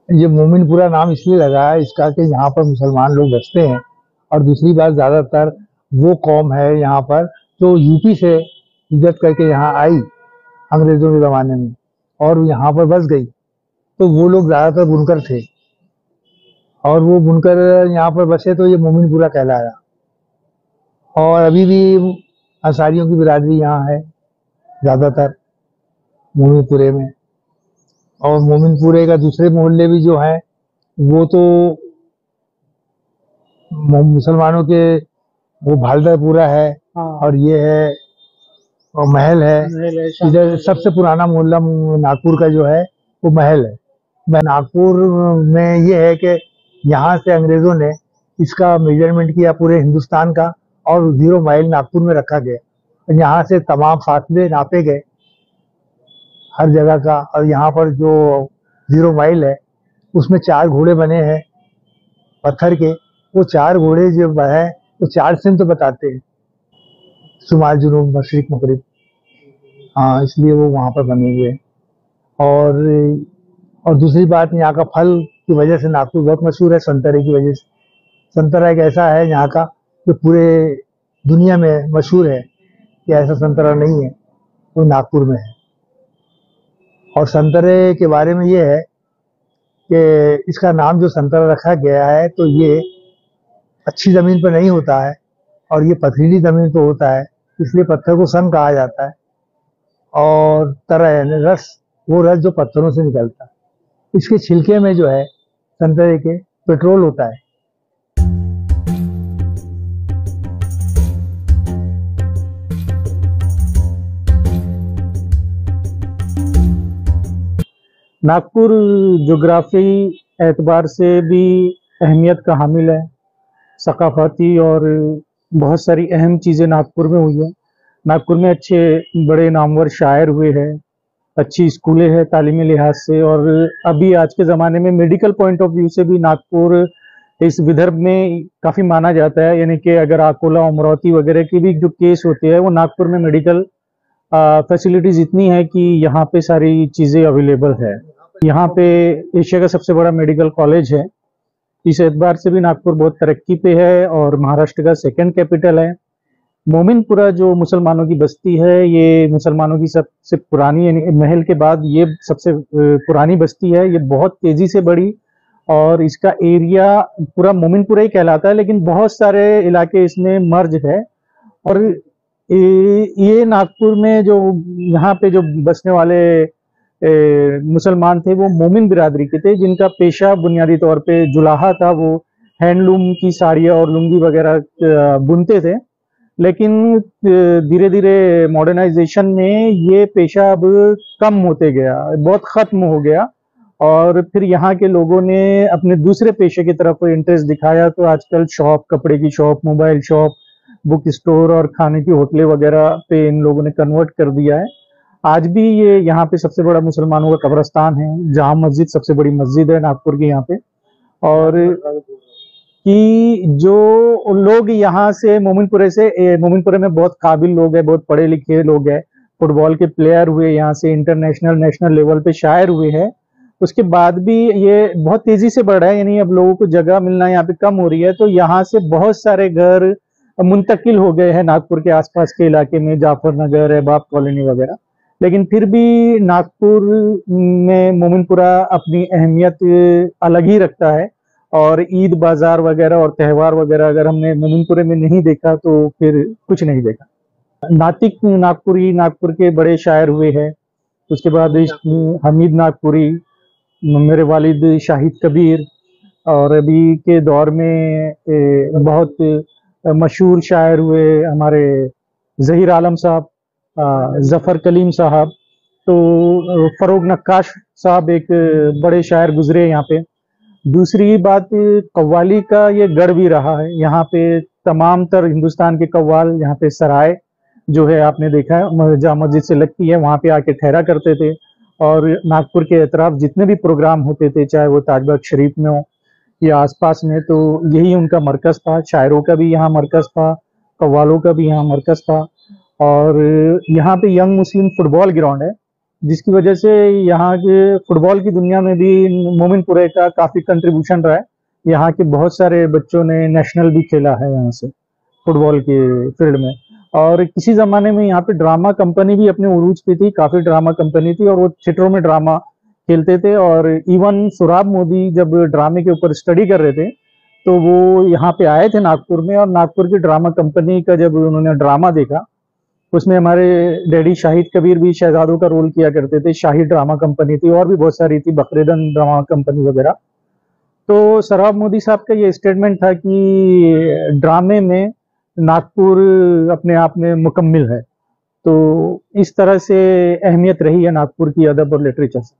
ये मोमिनपुरा नाम इसलिए लगा है इसका कि यहाँ पर मुसलमान लोग बसते हैं। और दूसरी बात, ज़्यादातर वो कौम है यहाँ पर जो यूपी से हिजरत करके यहाँ आई अंग्रेज़ों के ज़माने में और यहाँ पर बस गई। तो वो लोग ज़्यादातर बुनकर थे और वो बुनकर यहाँ पर बसे, तो ये मोमिनपुरा कहलाया। और अभी भी अंसारियों की बिरादरी यहाँ है ज़्यादातर मोमिनपुरे में। और मोमिनपुरे का दूसरे मोहल्ले भी जो हैं वो तो मुसलमानों के, वो भालदापुरा है और ये है और महल है। इधर सबसे पुराना मोहल्ला नागपुर का जो है वो महल है। नागपुर में ये है कि यहाँ से अंग्रेजों ने इसका मेजरमेंट किया पूरे हिंदुस्तान का और 0 माइल नागपुर में रखा गया। यहाँ से तमाम फासले नापे गए हर जगह का। और यहाँ पर जो 0 माइल है उसमें 4 घोड़े बने हैं पत्थर के। वो 4 घोड़े जो है वो 4 सिमत बताते हैं, शुमाल, जुनूब, मशरिक, मगरिब। हाँ, इसलिए वो वहाँ पर बने हुए। और दूसरी बात, यहाँ का फल की वजह से नागपुर बहुत मशहूर है, संतरे की वजह से। संतरा एक ऐसा है यहाँ का जो पूरे दुनिया में मशहूर है कि ऐसा संतरा नहीं है वो नागपुर में है। और संतरे के बारे में ये है कि इसका नाम जो संतरा रखा गया है तो ये अच्छी ज़मीन पर नहीं होता है और ये पथरीली ज़मीन पर होता है, इसलिए पत्थर को सन कहा जाता है। और तरह यानी रस, वो रस जो पत्थरों से निकलता है। इसके छिलके में जो है संतरे के पेट्रोल होता है। नागपुर ज्योग्राफी एतबार से भी अहमियत का हामिल है। सकाफती और बहुत सारी अहम चीज़ें नागपुर में हुई है। नागपुर में अच्छे बड़े नामवर शायर हुए हैं, अच्छी स्कूलें हैं तालीमी लिहाज से। और अभी आज के ज़माने में मेडिकल पॉइंट ऑफ व्यू से भी नागपुर इस विदर्भ में काफ़ी माना जाता है। यानी कि अगर अकोला, अमरावती वगैरह की भी जो केस होते हैं वो नागपुर में मेडिकल फैसिलिटीज इतनी है कि यहाँ पे सारी चीज़ें अवेलेबल है। यहाँ पे एशिया का सबसे बड़ा मेडिकल कॉलेज है। इस एतबार से भी नागपुर बहुत तरक्की पे है और महाराष्ट्र का 2nd कैपिटल है। मोमिनपुरा जो मुसलमानों की बस्ती है, ये मुसलमानों की सबसे पुरानी, यानी महल के बाद ये सबसे पुरानी बस्ती है। ये बहुत तेजी से बढ़ी और इसका एरिया पूरा मोमिनपुरा ही कहलाता है, लेकिन बहुत सारे इलाके इसमें मर्ज है। और ये नागपुर में जो यहाँ पे जो बसने वाले मुसलमान थे वो मोमिन बिरादरी के थे, जिनका पेशा बुनियादी तौर पे जुलाहा था। वो हैंडलूम की साड़ियाँ और लुंगी वगैरह बुनते थे। लेकिन धीरे धीरे मॉडर्नाइजेशन में ये पेशा अब कम होते गया, बहुत ख़त्म हो गया। और फिर यहाँ के लोगों ने अपने दूसरे पेशे की तरफ इंटरेस्ट दिखाया। तो आजकल शॉप, कपड़े की shop, mobile shop, book store और खाने की होटलें वगैरह पे इन लोगों ने कन्वर्ट कर दिया है। आज भी ये यहाँ पे सबसे बड़ा मुसलमानों का कब्रस्तान है। जामा मस्जिद सबसे बड़ी मस्जिद है नागपुर की यहाँ पे। और कि जो लोग यहाँ से मोमिनपुरे में बहुत काबिल लोग हैं, बहुत पढ़े लिखे लोग हैं, फुटबॉल के प्लेयर हुए, यहाँ से इंटरनेशनल, नेशनल लेवल पे शायर हुए हैं। उसके बाद भी ये बहुत तेजी से बढ़ रहा है, यानी अब लोगों को जगह मिलना यहाँ पे कम हो रही है। तो यहाँ से बहुत सारे घर मुंतकिल हो गए हैं नागपुर के आसपास के इलाके में, जाफर नगर है, बाप कॉलोनी वगैरह। लेकिन फिर भी नागपुर में मोमिनपुरा अपनी अहमियत अलग ही रखता है। और ईद बाजार वगैरह और त्यौहार वगैरह अगर हमने मोमिनपुरे में नहीं देखा तो फिर कुछ नहीं देखा। नातिक नागपुरी नागपुर के बड़े शायर हुए हैं। उसके बाद हमीद नागपुरी, मेरे वालिद शाहिद कबीर, और अभी के दौर में बहुत मशहूर शायर हुए हमारे ज़हीर आलम साहब, ज़फ़र कलीम साहब, तो फ़रोग नक्काश साहब एक बड़े शायर गुजरे यहाँ पे। दूसरी बात, कव्वाली का ये गढ़ भी रहा है यहाँ पे। तमाम तर हिंदुस्तान के कव्वाल यहाँ पे सराय जो है आपने देखा है जामा मस्जिद से लगती है, वहाँ पे आके ठहरा करते थे। और नागपुर के अतराफ जितने भी प्रोग्राम होते थे, चाहे वो ताजबाग शरीफ में हो या आसपास में, तो यही उनका मरकज था। शायरों का भी यहाँ मरकज था, कव्वालों का भी यहाँ मरकज था। और यहाँ पे यंग मुस्लिम फुटबॉल ग्राउंड है, जिसकी वजह से यहाँ के फुटबॉल की दुनिया में भी मोमिनपुरे का काफ़ी कंट्रीब्यूशन रहा है। यहाँ के बहुत सारे बच्चों ने नेशनल भी खेला है यहाँ से फुटबॉल के फील्ड में। और किसी ज़माने में यहाँ पे ड्रामा कंपनी भी अपने उरूज पे थी, काफ़ी ड्रामा कंपनी थी और वो थिएटरों में ड्रामा खेलते थे। और इवन सोहराब मोदी जब ड्रामे के ऊपर स्टडी कर रहे थे तो वो यहाँ पे आए थे नागपुर में, और नागपुर की ड्रामा कंपनी का जब उन्होंने ड्रामा देखा, उसमें हमारे डैडी शाहिद कबीर भी शहजादों का रोल किया करते थे। शाही ड्रामा कंपनी थी और भी बहुत सारी थी, बकरेदन ड्रामा कंपनी वगैरह। तो सोहराब मोदी साहब का ये स्टेटमेंट था कि ड्रामे में नागपुर अपने आप में मुकम्मिल है। तो इस तरह से अहमियत रही है नागपुर की अदब और लिटरेचर से।